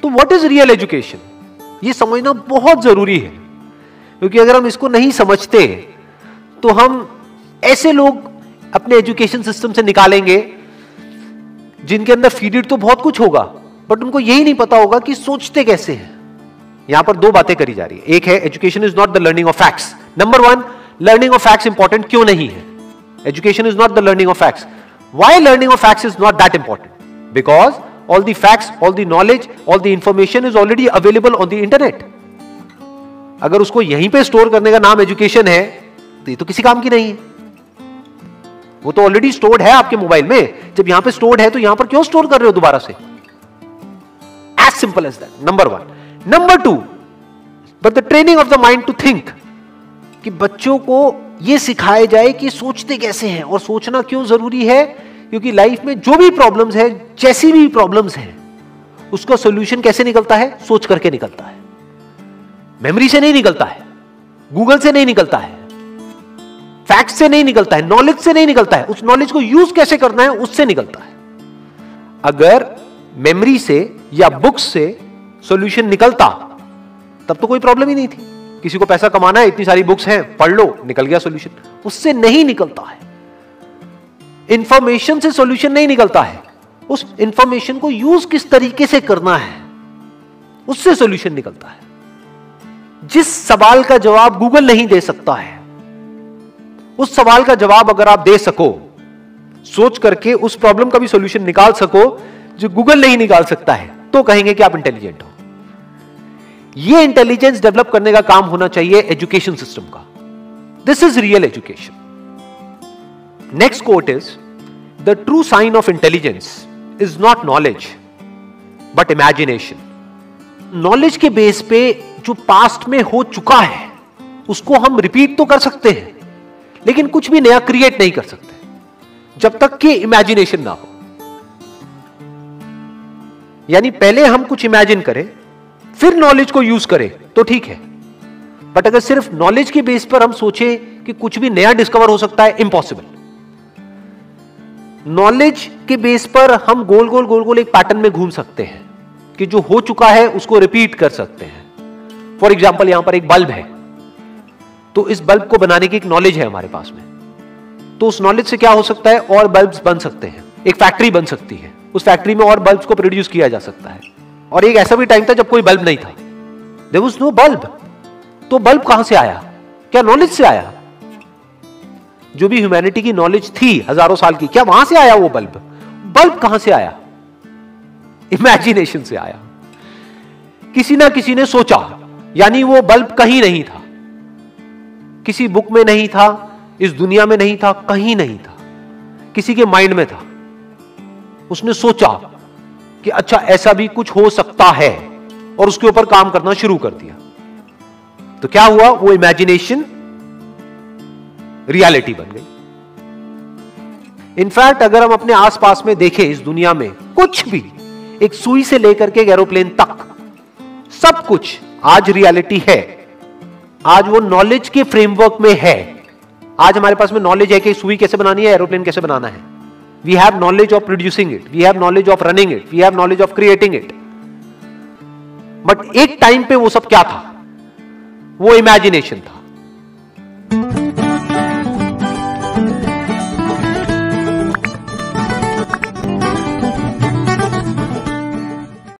तो what is real education, ये समझना बहुत जरूरी है, क्योंकि अगर हम इसको नहीं समझते तो हम ऐसे लोग अपने एजुकेशन सिस्टम से निकालेंगे जिनके अंदर फीडेड तो बहुत कुछ होगा, बट उनको यही नहीं पता होगा कि सोचते कैसे हैं। यहां पर दो बातें करी जा रही है। एक है education is not the learning of facts. Number one, learning of facts important क्यों नहीं है? Education is not the learning of facts. Why learning of facts is not that important? Because all the facts, all the knowledge, all the information is already available on the internet. अगर उसको यहीं पे store करने का नाम education है तो ये तो किसी काम की नहीं है। वो तो ऑलरेडी स्टोर्ड है आपके मोबाइल में। जब यहां पे स्टोर्ड है तो यहां पर क्यों स्टोर कर रहे हो दोबारा से? As simple as that, number one. Number two, but the training of the mind to think, कि बच्चों को यह सिखाया जाए कि सोचते कैसे हैं और सोचना क्यों जरूरी है, क्योंकि लाइफ में जो भी प्रॉब्लम्स है, जैसी भी प्रॉब्लम्स हैं, उसका सॉल्यूशन कैसे निकलता है? सोच करके निकलता है। मेमोरी से नहीं निकलता है, गूगल से नहीं निकलता है, फैक्ट से नहीं निकलता है, नॉलेज से नहीं निकलता है। उस नॉलेज को यूज कैसे करना है उससे निकलता है। अगर मेमोरी से या बुक्स से सॉल्यूशन निकलता तब तो कोई प्रॉब्लम ही नहीं थी। किसी को पैसा कमाना है, इतनी सारी बुक्स हैं, पढ़ लो, निकल गया सॉल्यूशन। उससे नहीं निकलता है। इंफॉर्मेशन से सॉल्यूशन नहीं निकलता है, उस इंफॉर्मेशन को यूज किस तरीके से करना है उससे सॉल्यूशन निकलता है। जिस सवाल का जवाब गूगल नहीं दे सकता है, उस सवाल का जवाब अगर आप दे सको, सोच करके उस प्रॉब्लम का भी सॉल्यूशन निकाल सको जो गूगल नहीं निकाल सकता है, तो कहेंगे कि आप इंटेलिजेंट हो। यह इंटेलिजेंस डेवलप करने का काम होना चाहिए एजुकेशन सिस्टम का। This is real education. Next quote is, the true sign of intelligence is not knowledge, but imagination. Knowledge के बेस पे जो पास्ट में हो चुका है उसको हम रिपीट तो कर सकते हैं, लेकिन कुछ भी नया क्रिएट नहीं कर सकते जब तक कि इमेजिनेशन ना हो। यानी पहले हम कुछ इमेजिन करें फिर नॉलेज को यूज करें तो ठीक है, बट अगर सिर्फ नॉलेज के बेस पर हम सोचें कि कुछ भी नया डिस्कवर हो सकता है, इम्पॉसिबल। नॉलेज के बेस पर हम गोल गोल एक पैटर्न में घूम सकते हैं कि जो हो चुका है उसको रिपीट कर सकते हैं। फॉर एग्जाम्पल, यहां पर एक बल्ब है, तो इस बल्ब को बनाने की एक नॉलेज है हमारे पास में, तो उस नॉलेज से क्या हो सकता है? और बल्ब्स बन सकते हैं, एक फैक्ट्री बन सकती है, उस फैक्ट्री में और बल्ब्स को प्रोड्यूस किया जा सकता है। और एक ऐसा भी टाइम था जब कोई बल्ब नहीं था, देयर वाज नो बल्ब। तो बल्ब कहां से आया? क्या नॉलेज से आया? जो भी ह्यूमैनिटी की नॉलेज थी हजारों साल की, क्या वहां से आया वो बल्ब? बल्ब कहां से आया? इमेजिनेशन से आया। किसी ना किसी ने सोचा, यानी वो बल्ब कहीं नहीं था, किसी बुक में नहीं था, इस दुनिया में नहीं था, कहीं नहीं था, किसी के माइंड में था। उसने सोचा कि अच्छा ऐसा भी कुछ हो सकता है और उसके ऊपर काम करना शुरू कर दिया। तो क्या हुआ? वो इमेजिनेशन रियलिटी बन गई। इनफैक्ट अगर हम अपने आसपास में देखें, इस दुनिया में कुछ भी, एक सुई से लेकर के एक एरोप्लेन तक, सब कुछ आज रियलिटी है। आज वो नॉलेज के फ्रेमवर्क में है। आज हमारे पास में नॉलेज है कि सुई कैसे बनानी है, एरोप्लेन कैसे बनाना है। We have knowledge of producing it, we have knowledge of running it, we have knowledge of creating it. But एक टाइम पे वो सब क्या था? वो इमेजिनेशन था।